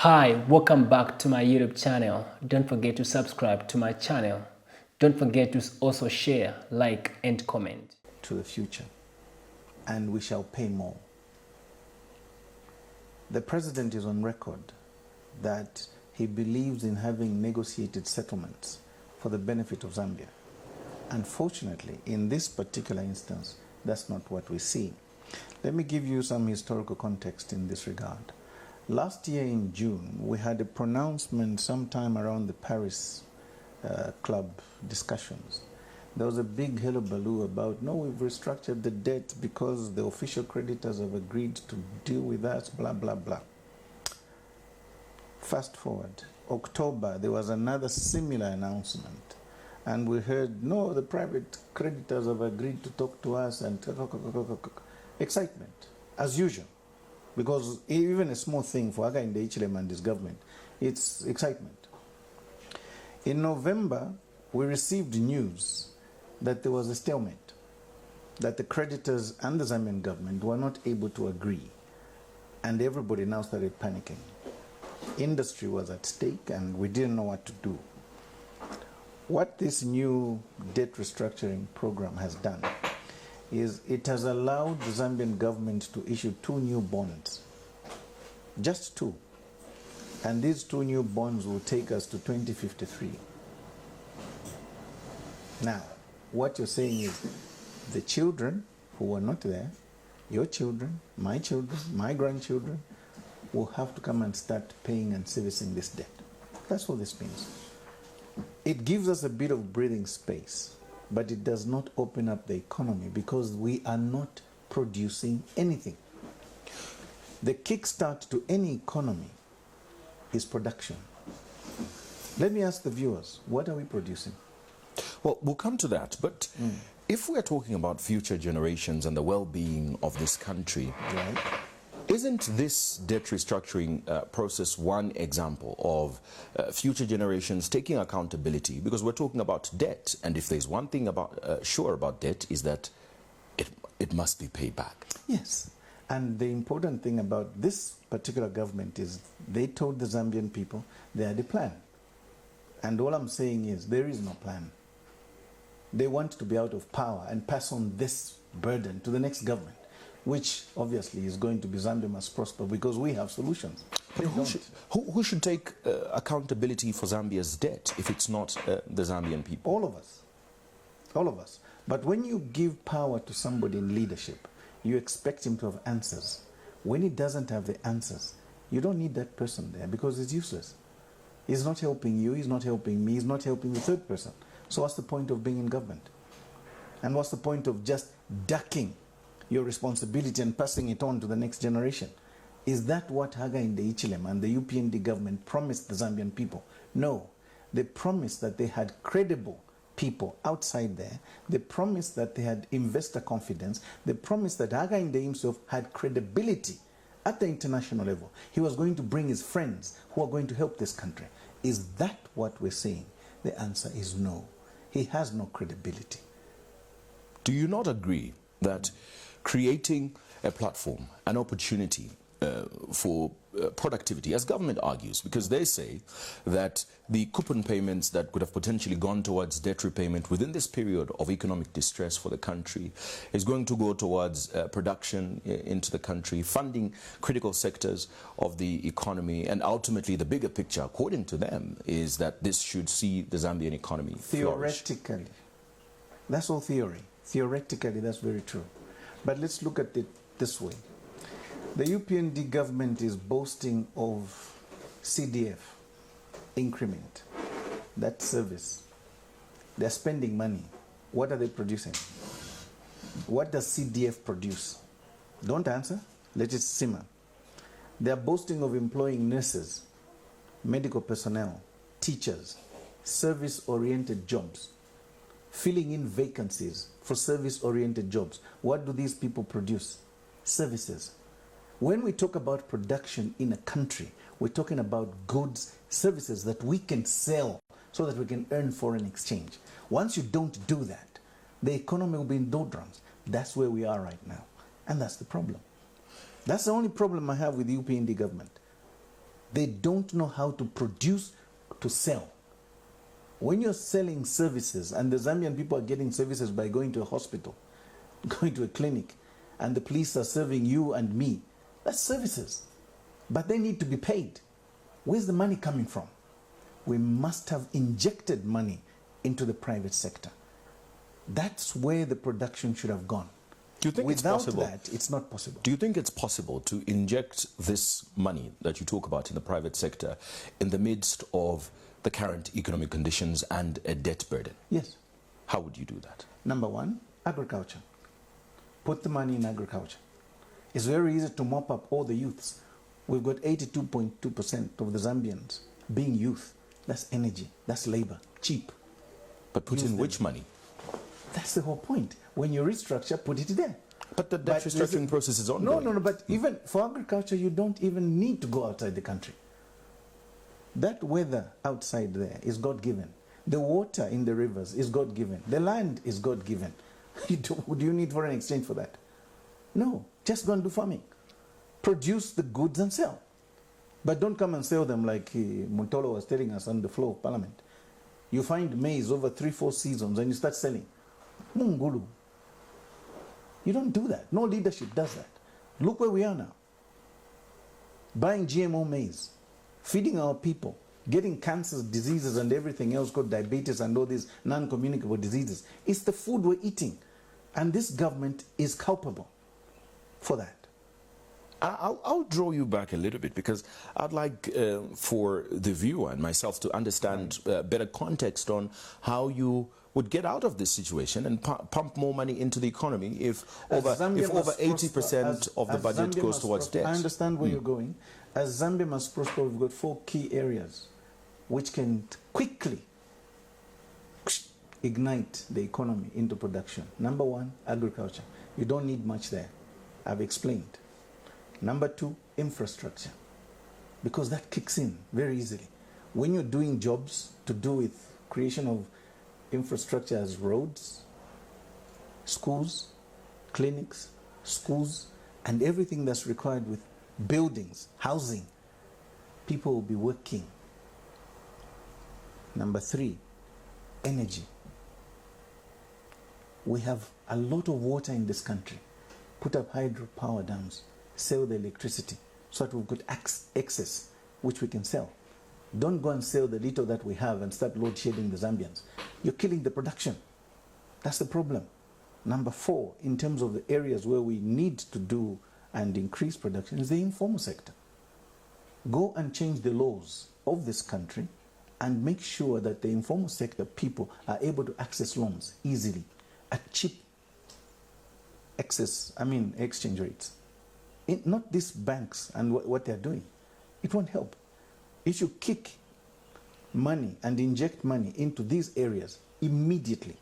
Hi, welcome back to my YouTube channel. Don't forget to subscribe to my channel. Don't forget to also share, like, and comment. To the future, and we shall pay more. The president is on record that he believes in having negotiated settlements for the benefit of Zambia. Unfortunately, in this particular instance, that's not what we see. Let me give you some historical context in this regard. Last year in June, we had a pronouncement sometime around the Paris Club discussions. There was a big hullabaloo about, no, we've restructured the debt because the official creditors have agreed to deal with us, blah, blah, blah. Fast forward, October, there was another similar announcement. And we heard, no, the private creditors have agreed to talk to us, and excitement, as usual. Because even a small thing for Hakainde Hichilema and his government, it's excitement. In November, we received news that there was a stalemate, that the creditors and the Zambian government were not able to agree, and everybody now started panicking. Industry was at stake, and we didn't know what to do. What this new debt restructuring program has done is it has allowed the Zambian government to issue 2 new bonds, just 2. And these 2 new bonds will take us to 2053. Now, what you're saying is the children who were not there, your children, my grandchildren, will have to come and start paying and servicing this debt. That's what this means. It gives us a bit of breathing space, but it does not open up the economy because we are not producing anything. The kickstart to any economy is production. Let me ask the viewers, what are we producing? Well, we'll come to that, but if we're talking about future generations and the well-being of this country, Right. Isn't this debt restructuring process one example of future generations taking accountability? Because we're talking about debt, and if there's one thing sure about debt is that it must be paid back. Yes, and the important thing about this particular government is they told the Zambian people they had a plan. And all I'm saying is there is no plan. They want to be out of power and pass on this burden to the next government, which obviously is going to be Zambia must prosper because we have solutions. But who should take accountability for Zambia's debt if it's not the Zambian people? All of us. All of us. But when you give power to somebody in leadership, you expect him to have answers. When he doesn't have the answers, you don't need that person there because it's useless. He's not helping you, he's not helping me, he's not helping the third person. So what's the point of being in government? And what's the point of just ducking your responsibility and passing it on to the next generation? Is that what Hakainde Hichilema and the UPND government promised the Zambian people? No. They promised that they had credible people outside there. They promised that they had investor confidence. They promised that Hakainde himself had credibility at the international level. He was going to bring his friends who are going to help this country. Is that what we're saying? The answer is no. He has no credibility. Do you not agree that creating a platform, an opportunity for productivity, as government argues, because they say that the coupon payments that could have potentially gone towards debt repayment within this period of economic distress for the country is going to go towards production into the country, funding critical sectors of the economy, and ultimately the bigger picture, according to them, is that this should see the Zambian economy flourish. Theoretically, that's all theory. Theoretically, that's very true. But let's look at it this way. The UPND government is boasting of CDF increment, that service. They're spending money. What are they producing? What does CDF produce? Don't answer. Let it simmer. They're boasting of employing nurses, medical personnel, teachers, service-oriented jobs, filling in vacancies for service-oriented jobs. What do these people produce? Services. When we talk about production in a country, we're talking about goods, services that we can sell so that we can earn foreign exchange. Once you don't do that, the economy will be in doldrums. That's where we are right now. And that's the problem. That's the only problem I have with the UPND government. They don't know how to produce, to sell. When you're selling services, and the Zambian people are getting services by going to a hospital, going to a clinic, and the police are serving you and me, that's services. But they need to be paid. Where's the money coming from? We must have injected money into the private sector. That's where the production should have gone. Do you think Without it's possible? that, it's not possible. Do you think it's possible to inject this money that you talk about in the private sector in the midst of the current economic conditions and a debt burden? Yes. How would you do that? Number one, agriculture. Put the money in agriculture. It's very easy to mop up all the youths. We've got 82.2% of the Zambians being youth. That's energy, that's labor, cheap. But put in which money? That's the whole point. When you restructure, put it there. But the debt restructuring process is ongoing. No, but even for agriculture, you don't even need to go outside the country. That weather outside there is God-given. The water in the rivers is God-given. The land is God-given. Do you need foreign exchange for that? No, just go and do farming. Produce the goods and sell. But don't come and sell them like Muntolo was telling us on the floor of Parliament. You find maize over 3-4 seasons and you start selling. Mungulu. You don't do that. No leadership does that. Look where we are now. Buying GMO maize, feeding our people, getting cancers, diseases, and everything else called diabetes and all these non-communicable diseases. It's the food we're eating. And this government is culpable for that. I'll draw you back a little bit because I'd like for the viewer and myself to understand better context on how you would get out of this situation and pump more money into the economy if over 80% of the budget goes towards debt. I understand where you're going. As Zambia must prosper, we've got 4 key areas which can quickly ignite the economy into production. Number 1, agriculture. You don't need much there. I've explained. Number 2, infrastructure, because that kicks in very easily. When you're doing jobs to do with creation of infrastructure as roads, schools, clinics, schools, and everything that's required with buildings, housing, people will be working. Number 3, energy. We have a lot of water in this country. Put up hydropower dams. Sell the electricity so that we've got excess which we can sell. Don't go and sell the little that we have and start load shedding the Zambians. You're killing the production. That's the problem. Number 4, in terms of the areas where we need to do and increase production, is the informal sector. Go and change the laws of this country and make sure that the informal sector people are able to access loans easily at cheap exchange rates. Not these banks and what they're doing. It won't help. If you kick money and inject money into these areas immediately,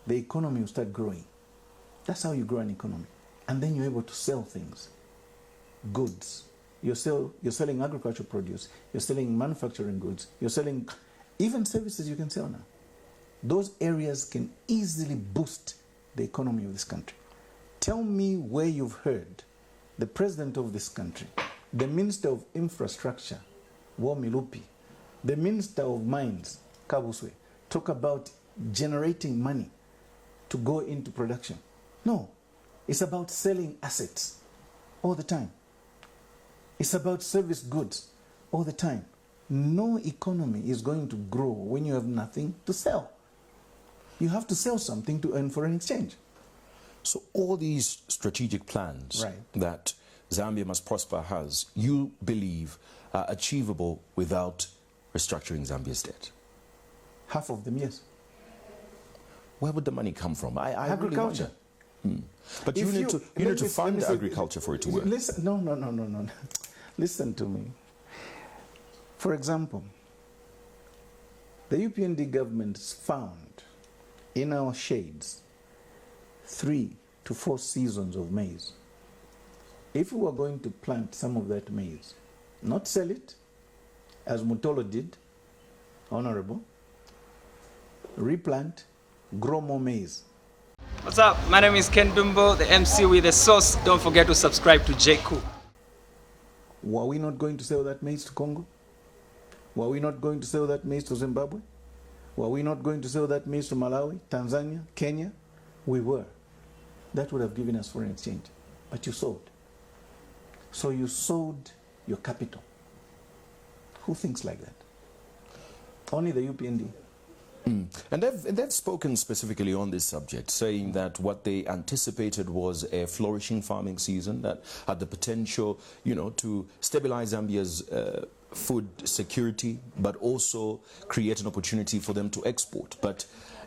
the economy will start growing. That's how you grow an economy. And then you're able to sell things, goods. You're selling agricultural produce. You're selling manufacturing goods. You're selling even services you can sell now. Those areas can easily boost the economy of this country. Tell me where you've heard the president of this country, the minister of infrastructure, Womilupi, the minister of mines, Kabuswe, talk about generating money to go into production. No, it's about selling assets all the time. It's about service goods all the time. No economy is going to grow when you have nothing to sell. You have to sell something to earn foreign exchange. So all these strategic plans that Zambia Must Prosper has, you believe are achievable without restructuring Zambia's debt? Half of them, yes. Where would the money come from? I agriculture. Really wonder. But you need to fund agriculture for it to work. Listen, no. Listen to me. For example, the UPND government found in our shades 3 to 4 seasons of maize. If we were going to plant some of that maize, not sell it, as Mutolo did, Honorable, replant, grow more maize. What's up? My name is Ken Dumbo, the MC with the sauce. Don't forget to subscribe to JQ. Were we not going to sell that maize to Congo? Were we not going to sell that maize to Zimbabwe? Were we not going to sell that maize to Malawi, Tanzania, Kenya? We were. That would have given us foreign exchange. But you sold. So you sold your capital. Who thinks like that? Only the UPND. And they've spoken specifically on this subject, saying that what they anticipated was a flourishing farming season that had the potential, you know, to stabilize Zambia's food security, but also create an opportunity for them to export. But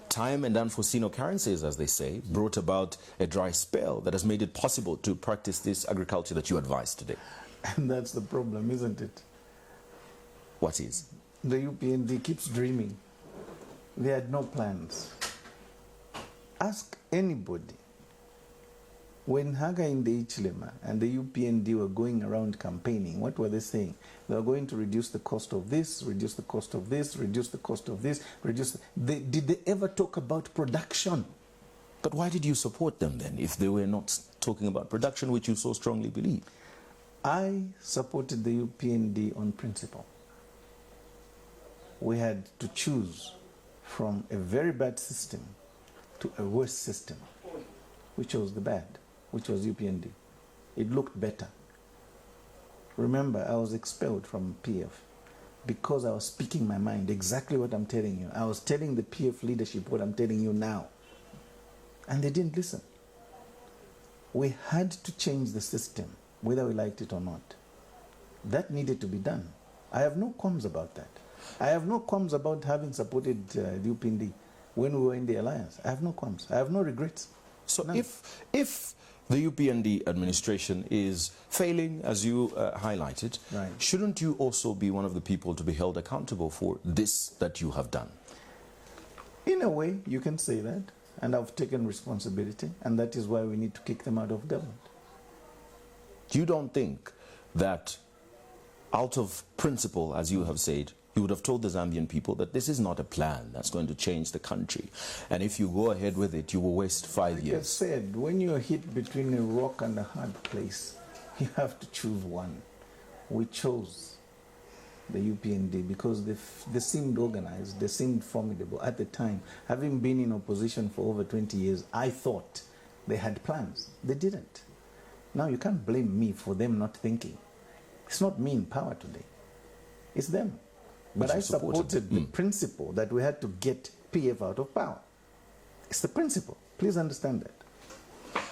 time and unforeseen occurrences, as they say, brought about a dry spell that has made it possible to practice this agriculture that you advise today. And that's the problem, isn't it? What is? The UPND keeps dreaming. They had no plans. Ask anybody. When Hakainde Hichilema and the UPND were going around campaigning, what were they saying? They were going to reduce the cost of this, reduce the cost of this, reduce the cost of this, did they ever talk about production? But why did you support them then, if they were not talking about production, which you so strongly believe? I supported the UPND on principle. We had to choose from a very bad system to a worse system. We chose the bad, which was UPND. It looked better. Remember, I was expelled from PF because I was speaking my mind, exactly what I'm telling you. I was telling the PF leadership what I'm telling you now. And they didn't listen. We had to change the system, whether we liked it or not. That needed to be done. I have no qualms about that. I have no qualms about having supported the UPND when we were in the alliance. I have no qualms. I have no regrets. So None. if the UPND administration is failing, as you highlighted, Right. shouldn't you also be one of the people to be held accountable for this that you have done? In a way, you can say that. And I've taken responsibility. And that is why we need to kick them out of government. You don't think that out of principle, as you have said, you would have told the Zambian people that this is not a plan that's going to change the country. And if you go ahead with it, you will waste 5 Like years. I said, when you're hit between a rock and a hard place, you have to choose one. We chose the UPND because they seemed organized, they seemed formidable. At the time, having been in opposition for over 20 years, I thought they had plans. They didn't. Now you can't blame me for them not thinking. It's not me in power today. It's them. But I supported the principle that we had to get PF out of power. It's the principle. Please understand that.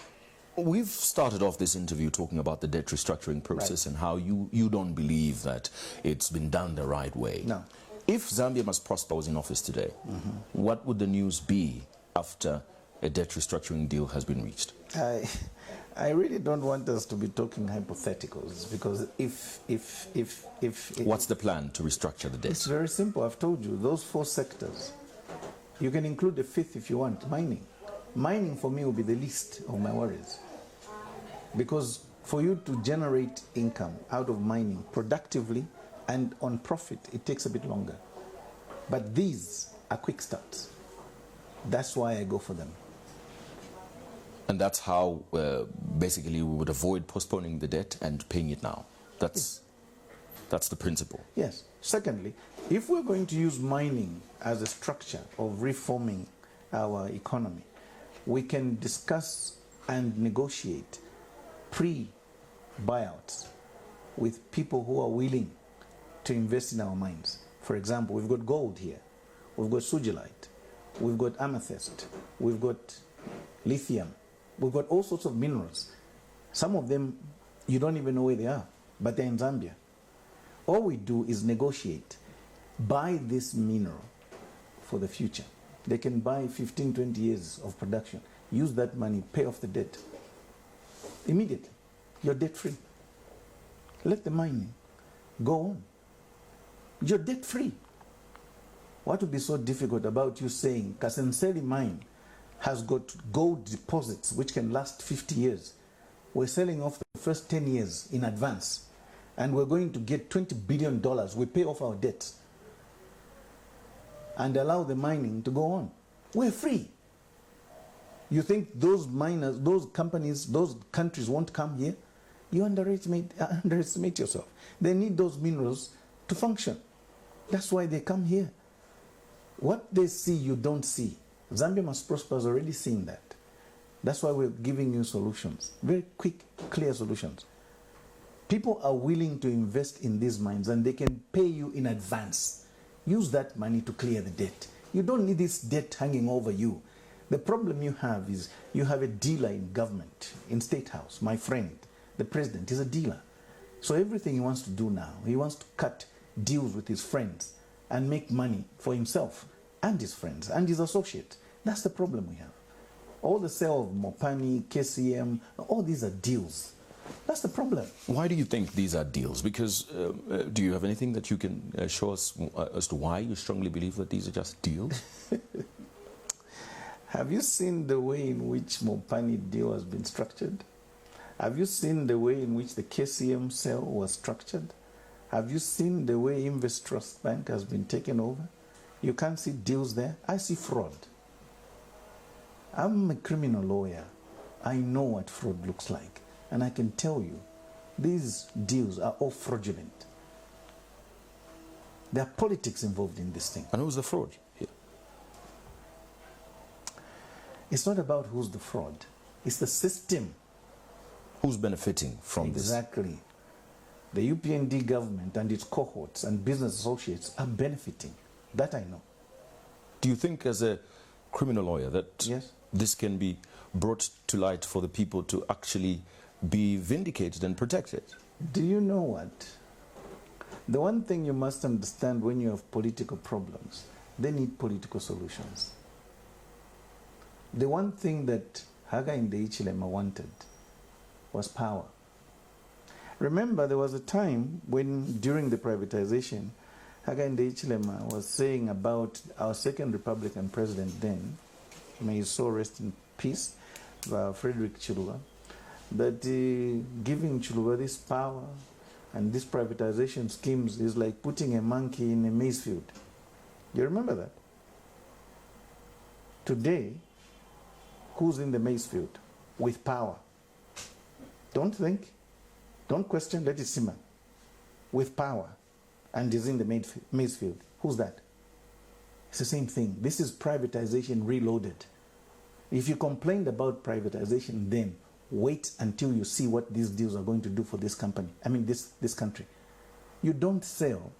We've started off this interview talking about the debt restructuring process, right, and how you don't believe that it's been done the right way. No. If Zambia Must Prosper was in office today, what would the news be after a debt restructuring deal has been reached? I really don't want us to be talking hypotheticals, because if What's the plan to restructure the debt? it's very simple. I've told you, those 4 sectors. You can include the 5th if you want, mining. Mining for me will be the least of my worries. Because for you to generate income out of mining productively and on profit, it takes a bit longer. But these are quick starts. That's why I go for them. And that's how basically we would avoid postponing the debt and paying it now. That's the principle. Yes. Secondly, if we're going to use mining as a structure of reforming our economy, we can discuss and negotiate pre-buyouts with people who are willing to invest in our mines. For example, we've got gold here, we've got sugilite, we've got amethyst, we've got lithium, we've got all sorts of minerals. Some of them you don't even know where they are, but they're in Zambia. All we do is negotiate. Buy this mineral for the future. They can buy 15, 20 years of production. Use that money, pay off the debt. Immediately. You're debt free. Let the mining go on. You're debt free. What would be so difficult about you saying Kasenseli mine has got gold deposits which can last 50 years? We're selling off the first 10 years in advance, and we're going to get $20 billion. We pay off our debts and allow the mining to go on. We're free. You think those miners, those companies, those countries won't come here? You underestimate yourself. They need those minerals to function. That's why they come here. What they see, you don't see. Zambia Must Prosper has already seen that. That's why we're giving you solutions. Very quick, clear solutions. People are willing to invest in these mines and they can pay you in advance. Use that money to clear the debt. You don't need this debt hanging over you. The problem you have is you have a dealer in government, in State House. My friend, the president, is a dealer. So everything he wants to do now, he wants to cut deals with his friends and make money for himself and his friends and his associates. That's the problem we have. All the sale of Mopani, KCM, all these are deals. That's the problem. Why do you think these are deals? Because do you have anything that you can show us as to why you strongly believe that these are just deals? Have you seen the way in which Mopani deal has been structured? Have you seen the way in which the KCM sale was structured? Have you seen the way Invest Trust Bank has been taken over? You can't see deals there. I see fraud. I'm a criminal lawyer. I know what fraud looks like. And I can tell you, these deals are all fraudulent. There are politics involved in this thing. And who's the fraud here? It's not about who's the fraud. It's the system. Who's benefiting from this? Exactly. The UPND government and its cohorts and business associates are benefiting. That I know. Do you think as a criminal lawyer that Yes. this can be brought to light for the people to actually be vindicated and protected? Do you know what? The one thing you must understand when you have political problems, they need political solutions. The one thing that Hakainde Hichilema wanted was power. Remember, there was a time when, during the privatization, Hakainde Hichilema was saying about our second Republican president then, may his soul rest in peace, Frederick Chiluba, that giving Chiluba this power and these privatization schemes is like putting a monkey in a maize field. You remember that? Today, who's in the maize field with power? Don't think, don't question, let it simmer. With power and is in the maize field. Who's that? It's the same thing. This is privatization reloaded. If you complained about privatization then, wait until you see what these deals are going to do for this company. I mean, this country. You don't sell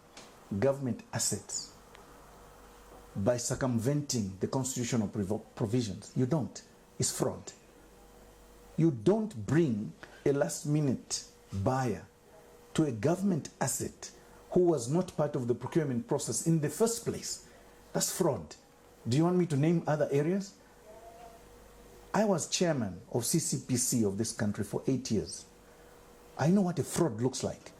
government assets by circumventing the constitutional provisions. You don't. It's fraud. You don't bring a last-minute buyer to a government asset who was not part of the procurement process in the first place. That's fraud. Do you want me to name other areas? I was chairman of CCPC of this country for 8 years. I know what a fraud looks like.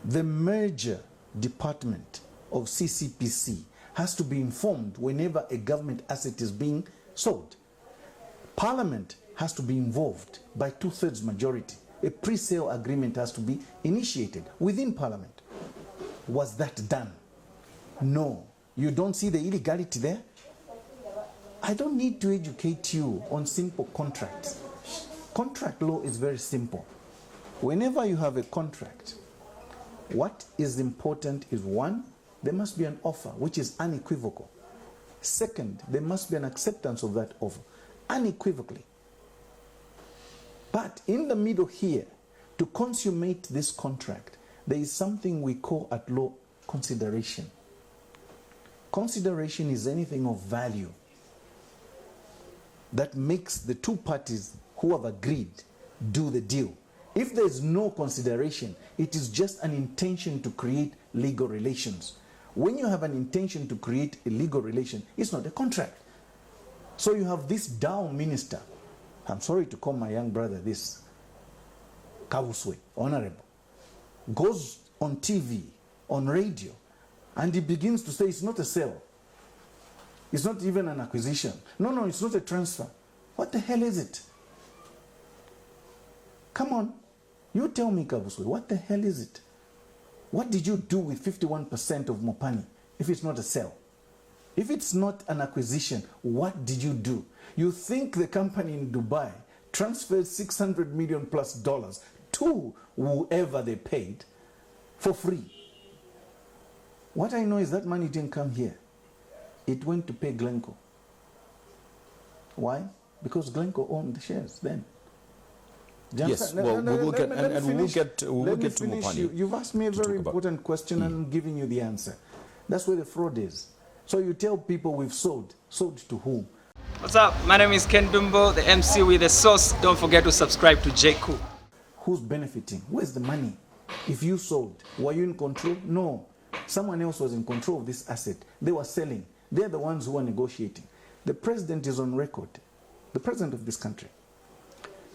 The merger department of CCPC has to be informed whenever a government asset is being sold. Parliament has to be involved by 2/3 majority. A pre-sale agreement has to be initiated within Parliament. Was that done? No. You don't see the illegality there? I don't need to educate you on simple contracts. Contract law is very simple. Whenever you have a contract, what is important is, one, there must be an offer which is unequivocal. Second, there must be an acceptance of that offer unequivocally. But in the middle here, to consummate this contract, there is something we call at law consideration. Consideration is anything of value that makes the two parties who have agreed do the deal. If there is no consideration, it is just an intention to create legal relations. When you have an intention to create a legal relation, it's not a contract. So you have this Dow minister, I'm sorry to call my young brother this, Kabuswe, honorable, goes on TV, on radio, and he begins to say it's not a sale. It's not even an acquisition. No, it's not a transfer. What the hell is it? Come on, you tell me, Kabuswe, what the hell is it? What did you do with 51% of Mopani if it's not a sale? If it's not an acquisition, what did you do? You think the company in Dubai transferred $600 million plus to to whoever they paid for free. What I know is that money didn't come here. It went to pay Glencore. Why? Because Glencore owned the shares then. Yes, well, we will get, and we will get to Mopani. You've asked me a very important question and I'm giving you the answer. That's where the fraud is. So you tell people we've sold. Sold to whom? What's up? My name is Ken Dumbo, the MC with the sauce. Don't forget to subscribe to J. Cool. Who's benefiting? Where's the money? If you sold, were you in control? No. Someone else was in control of this asset. They were selling. They're the ones who are negotiating. The president is on record, the president of this country,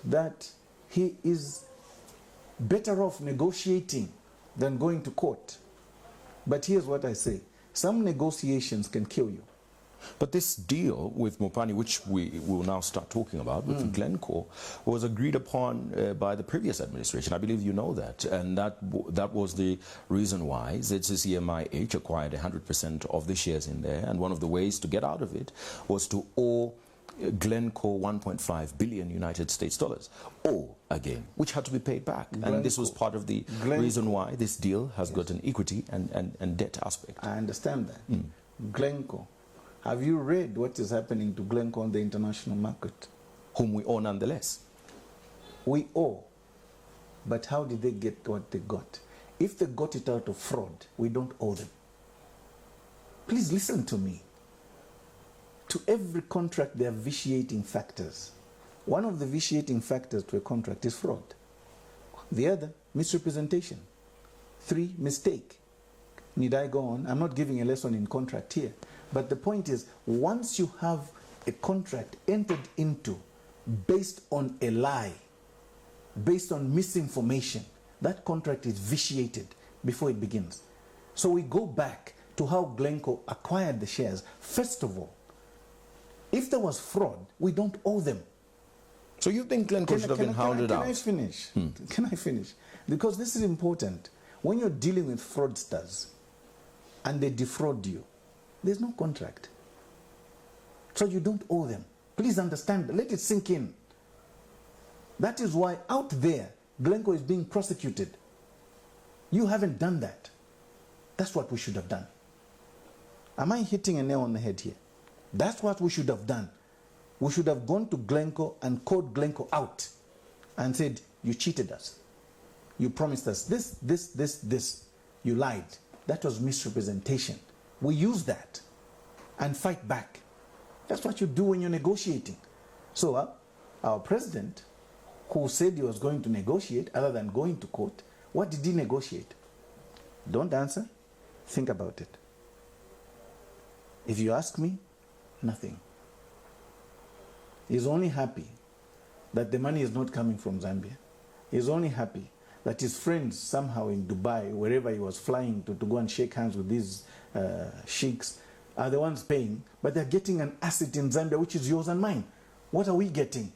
that he is better off negotiating than going to court. But here's what I say. Some negotiations can kill you. But this deal with Mopani, which we will now start talking about, with Glencore, was agreed upon by the previous administration. I believe you know that. And that was the reason why ZCCMIH acquired 100% of the shares in there. And one of the ways to get out of it was to owe Glencore 1.5 billion United States dollars, owe again, which had to be paid back. Glencore. And this was part of the reason why this deal has got an equity and debt aspect. I understand that. Glencore. Have you read what is happening to Glencore on the international market? Whom we owe nonetheless. We owe. But how did they get what they got? If they got it out of fraud, we don't owe them. Please listen to me. To every contract, there are vitiating factors. One of the vitiating factors to a contract is fraud. The other, misrepresentation. 3, mistake. Need I go on? I'm not giving a lesson in contract here. But the point is, once you have a contract entered into based on a lie, based on misinformation, that contract is vitiated before it begins. So we go back to how Glencore acquired the shares. First of all, if there was fraud, we don't owe them. So you think Glencore should have been hounded out? Can I finish? Can I finish? Because this is important. When you're dealing with fraudsters and they defraud you, there's no contract. So you don't owe them. Please understand, let it sink in. That is why out there, Glencore is being prosecuted. You haven't done that. That's what we should have done. Am I hitting a nail on the head here? That's what we should have done. We should have gone to Glencore and called Glencore out and said, you cheated us. You promised us this. You lied. That was misrepresentation. We use that and fight back. That's what you do when you're negotiating. So our president, who said he was going to negotiate other than going to court, what did he negotiate? Don't answer. Think about it. If you ask me, nothing. He's only happy that the money is not coming from Zambia. He's only happy that his friends somehow in Dubai, wherever he was flying to go and shake hands with these sheiks, are the ones paying, but they're getting an asset in Zambia which is yours and mine. What are we getting?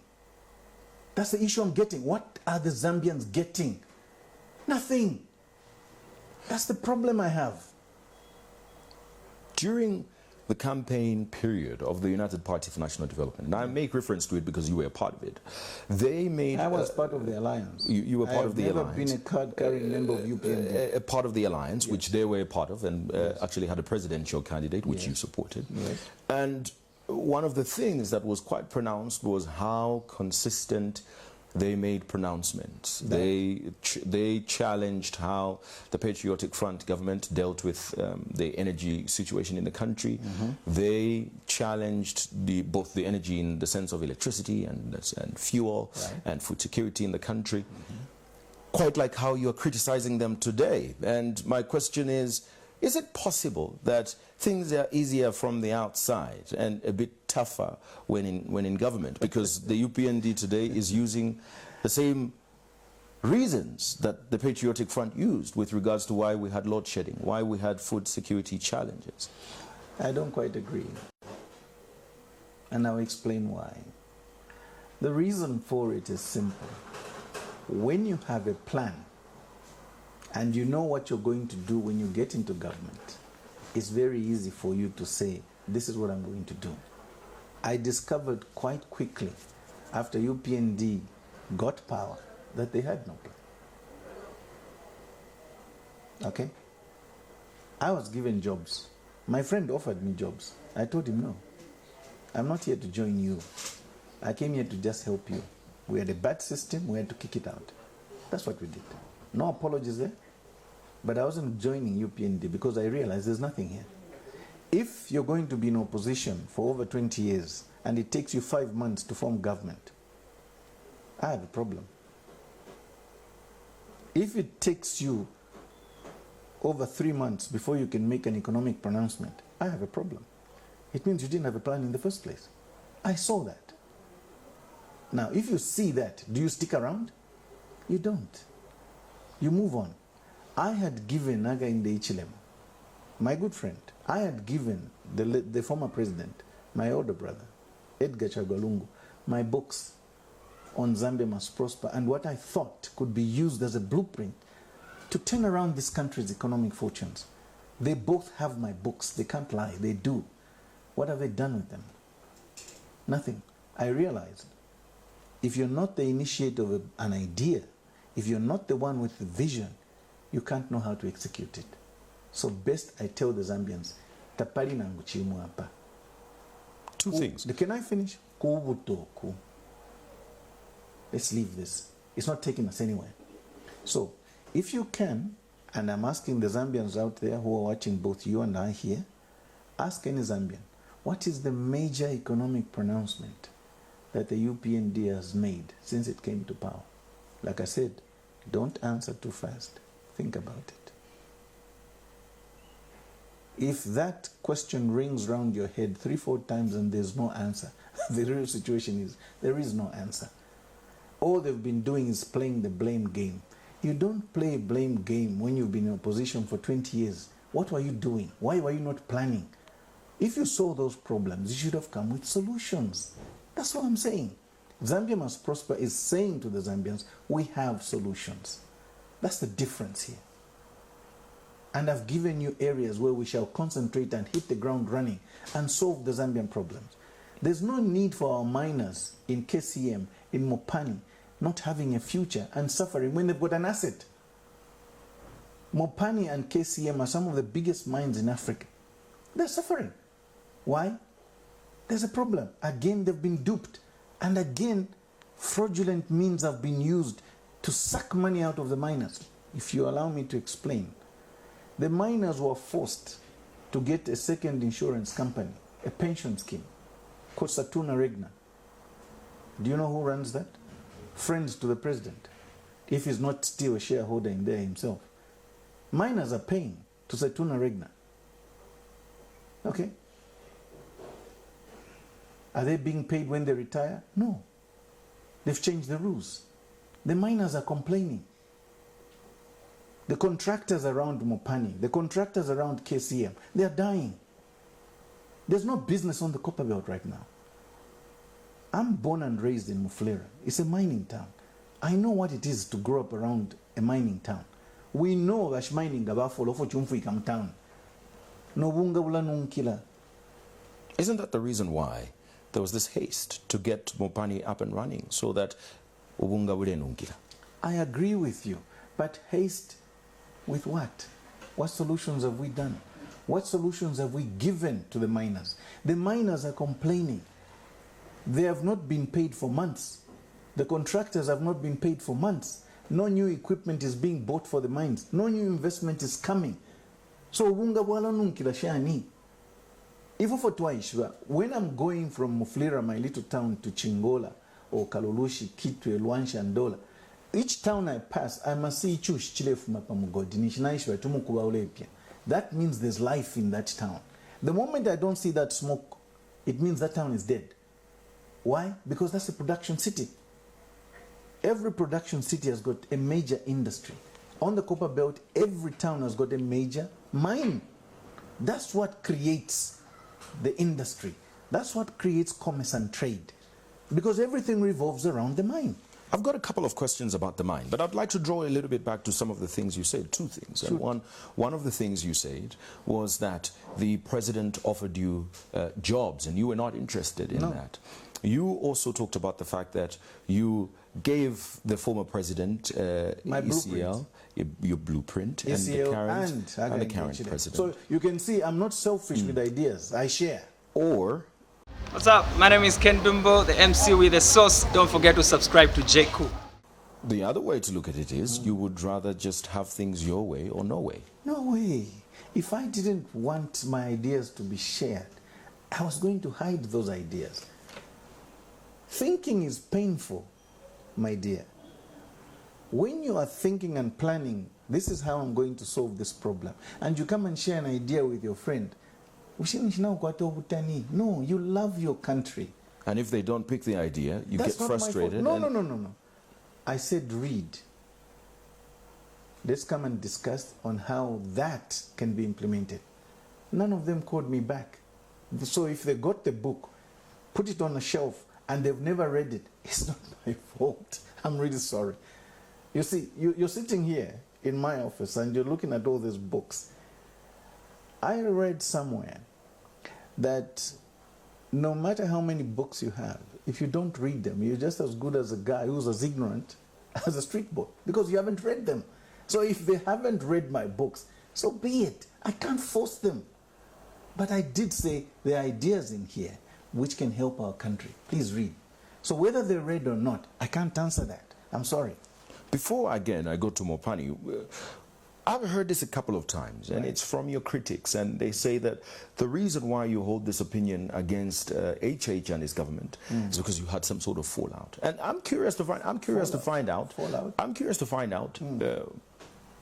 That's the issue I'm getting. What are the Zambians getting? Nothing. That's the problem I have. During the campaign period of the United Party for National Development, and I make reference to it because you were a part of it, they made... I was part of the alliance. You were part of the alliance. I have never been a card-carrying member of UPND. A part of the alliance, yes, which they were a part of, and actually had a presidential candidate, which you supported. Yes. And one of the things that was quite pronounced was how consistent they made pronouncements. They challenged how the Patriotic Front government dealt with the energy situation in the country. They challenged both the energy in the sense of electricity and fuel, and food security in the country. Quite like how you're criticizing them today. And my question is it possible that things are easier from the outside and a bit tougher when in government? Because the UPND today is using the same reasons that the Patriotic Front used with regards to why we had load shedding, why we had food security challenges. I don't quite agree. And I'll explain why. The reason for it is simple. When you have a plan and you know what you're going to do when you get into government, it's very easy for you to say, this is what I'm going to do. I discovered quite quickly after UPND got power that they had no plan. Okay? I was given jobs. My friend offered me jobs. I told him no. I'm not here to join you. I came here to just help you. We had a bad system, we had to kick it out. That's what we did. No apologies there. But I wasn't joining UPND because I realized there's nothing here. If you're going to be in opposition for over 20 years and it takes you 5 months to form government, I have a problem. If it takes you over 3 months before you can make an economic pronouncement, I have a problem. It means you didn't have a plan in the first place. I saw that. Now, if you see that, do you stick around? You don't. You move on. I had given Naga in the Ichilem, my good friend, I had given the former president, my older brother, Edgar Chagwalungu, my books on Zambia Must Prosper and what I thought could be used as a blueprint to turn around this country's economic fortunes. They both have my books. They can't lie. They do. What have they done with them? Nothing. I realized if you're not the initiator of an idea, if you're not the one with the vision, you can't know how to execute it. So best I tell the Zambians, tapali nangu chimu hapa. Two things. Can I finish? Kubutoku. Let's leave this. It's not taking us anywhere. So, if you can, and I'm asking the Zambians out there who are watching both you and I here, ask any Zambian, what is the major economic pronouncement that the UPND has made since it came to power? Like I said, don't answer too fast. Think about it. If that question rings round your head 3-4 times and there's no answer, the real situation is there is no answer. All they've been doing is playing the blame game. You don't play a blame game when you've been in opposition for 20 years. What were you doing? Why were you not planning? If you saw those problems, you should have come with solutions. That's what I'm saying. Zambia Must Prosper is saying to the Zambians, we have solutions. That's the difference here. And I've given you areas where we shall concentrate and hit the ground running and solve the Zambian problems. There's no need for our miners in KCM, in Mopani, not having a future and suffering when they've got an asset. Mopani and KCM are some of the biggest mines in Africa. They're suffering. Why? There's a problem. Again, they've been duped. And again, fraudulent means have been used to suck money out of the miners. If you allow me to explain, the miners were forced to get a second insurance company, a pension scheme, called Satuna Regna. Do you know who runs that? Friends to the president, if he's not still a shareholder in there himself. Miners are paying to Satuna Regna. Okay. Are they being paid when they retire? No. They've changed the rules. The miners are complaining. The contractors around Mopani, the contractors around KCM, they are dying. There's no business on the copper belt right now. I'm born and raised in Mufulira. It's a mining town. I know what it is to grow up around a mining town. We know that mining gabafolo for chumfu town. No bunga bula nunkila. Isn't that the reason why there was this haste to get Mopani up and running so that ubunga bule nunkila? I agree with you, but haste with what? What solutions have we done? What solutions have we given to the miners? The miners are complaining. They have not been paid for months. The contractors have not been paid for months. No new equipment is being bought for the mines. No new investment is coming. So ubunga bwala nunkila shani. Even for Twaishwa, when I'm going from Mufulira, my little town, to Chingola or Kalulushi, Kitwe, Luansha, and Dola, each town I pass, I must see Chush Chilef Mapamugodi, that means there's life in that town. The moment I don't see that smoke, it means that town is dead. Why? Because that's a production city. Every production city has got a major industry. On the copper belt, every town has got a major mine. That's what creates the industry. That's what creates commerce and trade. Because everything revolves around the mine. I've got a couple of questions about the mine, but I'd like to draw a little bit back to some of the things you said, two things. Sure. And one of the things you said was that the president offered you jobs and you were not interested in that. You also talked about the fact that you gave the former president My ECL your blueprint and the current president. So you can see I'm not selfish with ideas. I share. Or What's up? My name is Ken Dumbo, the MC with the sauce. Don't forget to subscribe to J. Cool. the other way to look at it is you would rather just have things your way or no way. No way. If I didn't want my ideas to be shared, I was going to hide those ideas. Thinking is painful, my dear. When you are thinking and planning, this is how I'm going to solve this problem, and you come and share an idea with your friend, no, you love your country. And if they don't pick the idea, you That's get frustrated. No. I said read. Let's come and discuss on how that can be implemented. None of them called me back. So if they got the book, put it on a shelf, and they've never read it, it's not my fault. I'm really sorry. You see, you're sitting here in my office and you're looking at all these books. I read somewhere that no matter how many books you have, if you don't read them, you're just as good as a guy who's as ignorant as a street boy, because you haven't read them. So if they haven't read my books, so be it. I can't force them. But I did say there are ideas in here which can help our country. Please read. So whether they're read or not, I can't answer that. I'm sorry. Before, again, I go to Mopani, I've heard this a couple of times, and it's from your critics, and they say that the reason why you hold this opinion against HH and his government is because you had some sort of fallout. And I'm curious to find out.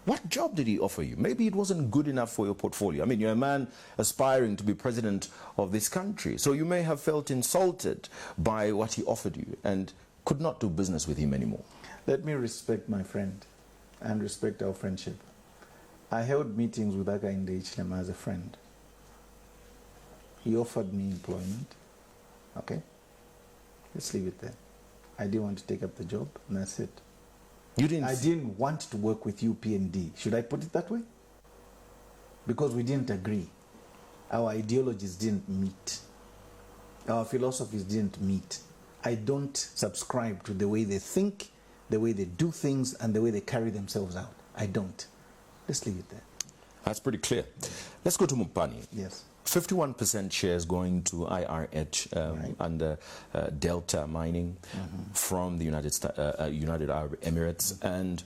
What job did he offer you? Maybe it wasn't good enough for your portfolio. I mean, you're a man aspiring to be president of this country, so you may have felt insulted by what he offered you and could not do business with him anymore. Let me respect my friend and respect our friendship. I held meetings with Hakainde Hichilema as a friend. He offered me employment. Okay? Let's leave it there. I didn't want to take up the job, and that's it. I didn't want to work with you, PND. Should I put it that way? Because we didn't agree. Our ideologies didn't meet. Our philosophies didn't meet. I don't subscribe to the way they think, the way they do things, and the way they carry themselves out. I don't. Let's leave it there. That's pretty clear. Let's go to Mopani. Yes. 51% shares going to IRH under Delta Mining from the United Arab Emirates. And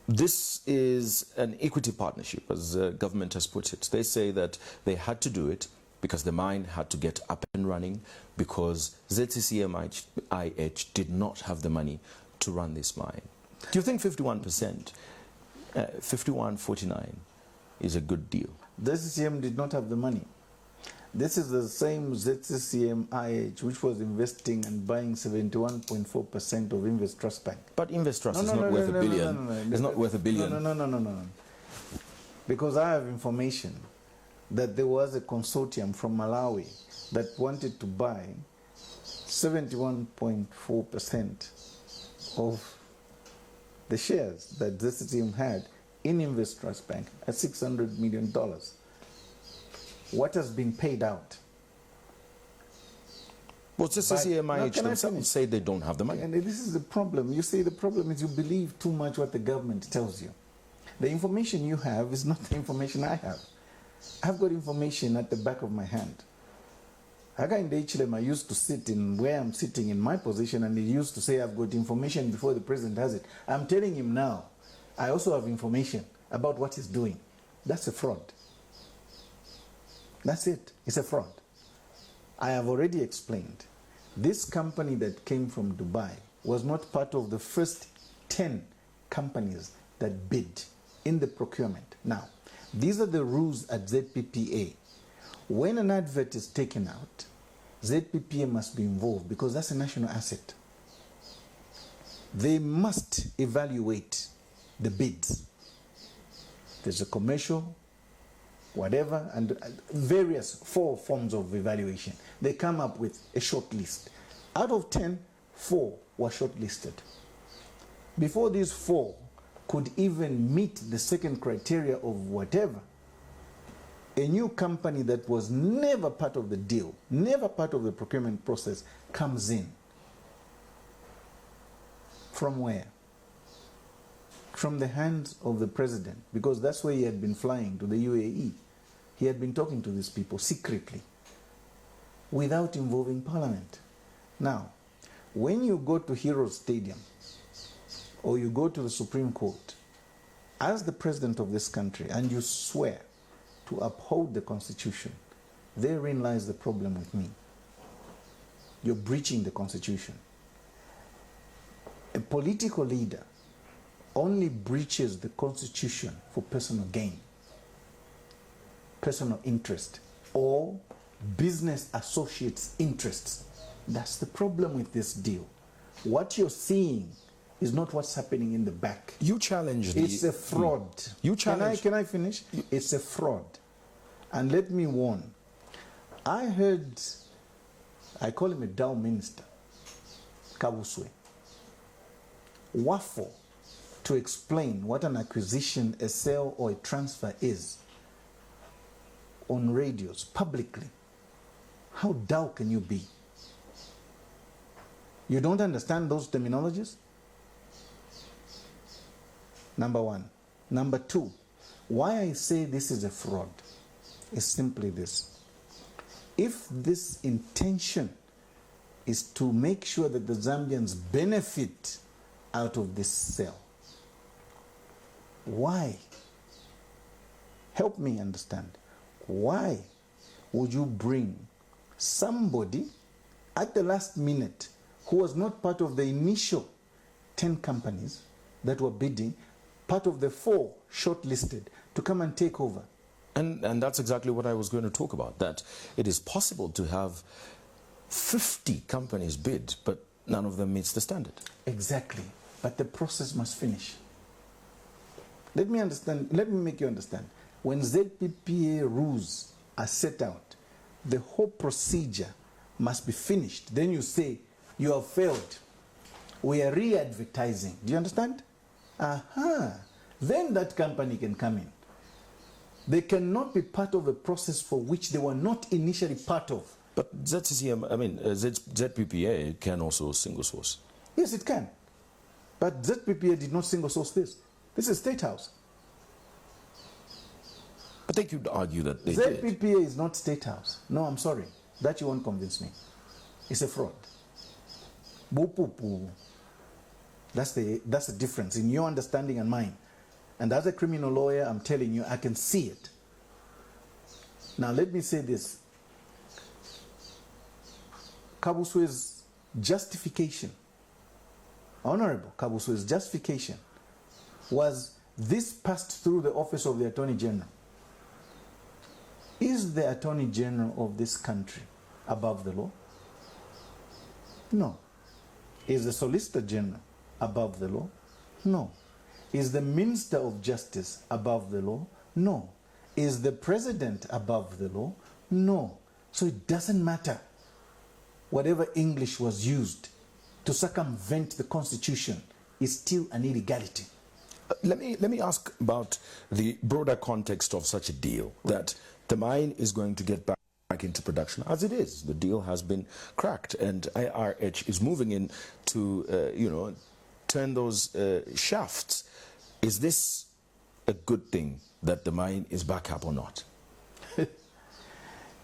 this is an equity partnership, as the government has put it. They say that they had to do it because the mine had to get up and running, because ZCCM-IH did not have the money to run this mine. Do you think 51%, 51-49, is a good deal? The ZCCM did not have the money. This is the same ZCCM-IH which was investing and buying 71.4% of Invest Trust Bank. But Invest Trust is not worth $1 billion. It's not worth $1 billion. No. Because I have information that there was a consortium from Malawi that wanted to buy 71.4% of the shares that this team had in Invest Trust Bank at $600 million. What has been paid out? Well, ZCCM-IH themselves say they don't have the money. And this is the problem. You see, the problem is you believe too much what the government tells you. The information you have is not the information I have. I've got information at the back of my hand. Hakainde Hichilema used to sit in where I'm sitting in my position, and he used to say, I've got information before the president has it. I'm telling him now, I also have information about what he's doing. That's a fraud. That's it. It's a fraud. I have already explained. This company that came from Dubai was not part of the first 10 companies that bid in the procurement. Now, these are the rules at ZPPA. When an advert is taken out, ZPPA must be involved because that's a national asset. They must evaluate the bids. There's a commercial, whatever, and various 4 forms of evaluation. They come up with a short list. Out of 10, 4 were shortlisted. Before these 4 could even meet the second criteria of whatever, a new company that was never part of the deal, never part of the procurement process, comes in. From where? From the hands of the president, because that's where he had been flying, to the UAE. He had been talking to these people secretly, without involving parliament. Now, when you go to Heroes Stadium, or you go to the Supreme Court, as the president of this country, and you swear to uphold the Constitution, therein lies the problem with me. You're breaching the Constitution. A political leader only breaches the Constitution for personal gain, personal interest, or business associates' interests. That's the problem with this deal. What you're seeing is not what's happening in the back. You challenge the... It's a fraud. You challenge... Can I finish? It's a fraud. And let me warn. I heard, I call him a Dow minister, Kabuswe, waffle to explain what an acquisition, a sale, or a transfer is on radios, publicly. How dull can you be? You don't understand those terminologies? Number one. Number two, why I say this is a fraud is simply this. If this intention is to make sure that the Zambians benefit out of this sale, why? Help me understand. Why would you bring somebody at the last minute who was not part of the initial 10 companies that were bidding, part of the 4 shortlisted, to come and take over? And that's exactly what I was going to talk about, that it is possible to have 50 companies bid, but none of them meets the standard. Exactly. But the process must finish. Let me make you understand. When ZPPA rules are set out, the whole procedure must be finished. Then you say, you have failed. We are re-advertising. Do you understand? Aha. Then that company can come in. They cannot be part of a process for which they were not initially part of. But ZPPA can also single source. Yes, it can. But ZPPA did not single source this. This is State House. But they could argue that they did. ZPPA is not State House. No, I'm sorry. That you won't convince me. It's a fraud. That's the difference in your understanding and mine. And as a criminal lawyer, I'm telling you, I can see it. Now, let me say this. Kabuswe's justification, Honorable Kabuswe's justification, was this passed through the office of the Attorney General. Is the Attorney General of this country above the law? No. Is the Solicitor General above the law? No. Is the Minister of Justice above the law? No. Is the President above the law? No. So it doesn't matter whatever English was used to circumvent the Constitution is still an illegality. Let me ask about the broader context of such a deal, that the mine is going to get back into production as it is. The deal has been cracked, and IRH is moving in to, turn those shafts. Is this a good thing that the mine is back up or not?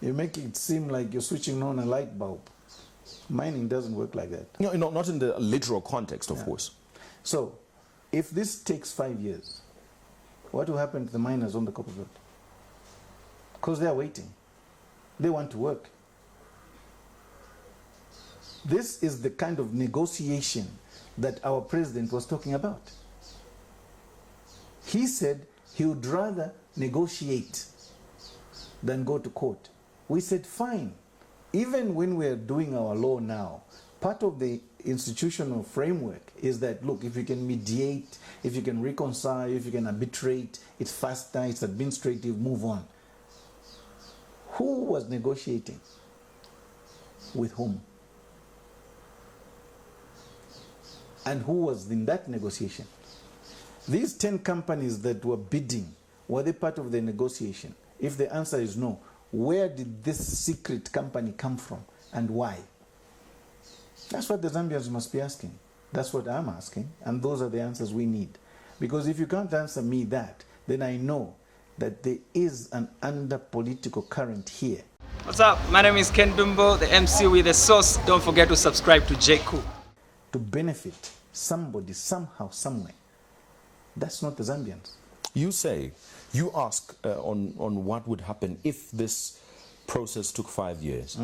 You make it seem like you're switching on a light bulb. Mining doesn't work like that. No, not in the literal context, of course. So, if this takes 5 years, what will happen to the miners on the copper belt? Because they are waiting. They want to work. This is the kind of negotiation that our president was talking about. He said he would rather negotiate than go to court. We said, fine. Even when we're doing our law now, part of the institutional framework is that, look, if you can mediate, if you can reconcile, if you can arbitrate, it's faster, it's administrative, move on. Who was negotiating? With whom? And who was in that negotiation? These 10 companies that were bidding, were they part of the negotiation? If the answer is no, where did this secret company come from and why? That's what the Zambians must be asking. That's what I'm asking, and those are the answers we need. Because if you can't answer me that, then I know that there is an under political current here. What's up? My name is Ken Dumbo, the MC with the sauce. Don't forget to subscribe to J-Cool. To benefit somebody, somehow, somewhere. That's not the Zambians. You say, you ask on what would happen if this process took 5 years.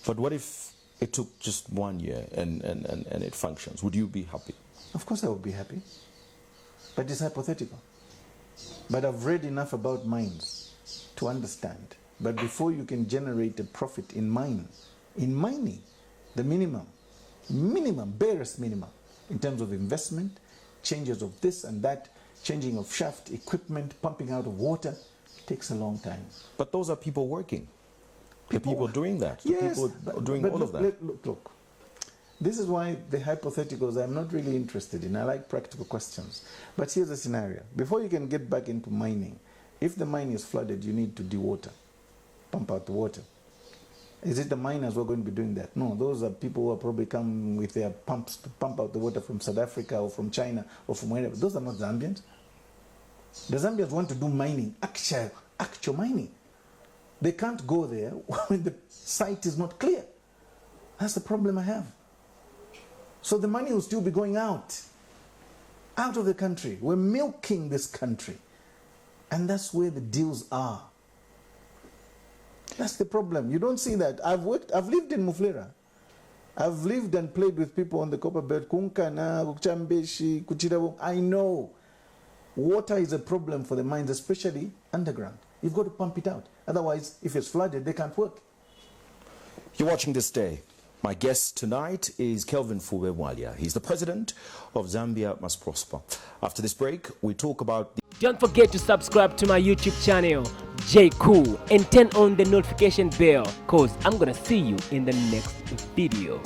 But what if it took just 1 year and it functions? Would you be happy? Of course I would be happy. But it's hypothetical. But I've read enough about mines to understand. But before you can generate a profit in mining, the minimum, barest minimum, in terms of investment, changes of this and that, changing of shaft, equipment, pumping out of water, takes a long time. But those are people working. The people doing that. The Yes, people doing all of that. Look. This is why the hypotheticals I'm not really interested in. I like practical questions. But here's a scenario. Before you can get back into mining, if the mine is flooded, you need to dewater, pump out the water. Is it the miners who are going to be doing that? No, those are people who are probably come with their pumps to pump out the water from South Africa or from China or from wherever. Those are not Zambians. The Zambians want to do mining, actual mining. They can't go there when the site is not clear. That's the problem I have. So the money will still be going out of the country. We're milking this country. And that's where the deals are. That's the problem. You don't see that. I've lived in Muflera. I've lived and played with people on the copper belt. Kunkana, Kuchambeshi, Kuchirabo. I know water is a problem for the mines, especially underground. You've got to pump it out. Otherwise, if it's flooded, they can't work. You're watching This Day. My guest tonight is Kelvin Fube-Walia. He's the president of Zambia Must Prosper. After this break, we talk about Don't forget to subscribe to my YouTube channel, J-Cool, and turn on the notification bell, cause I'm gonna see you in the next video.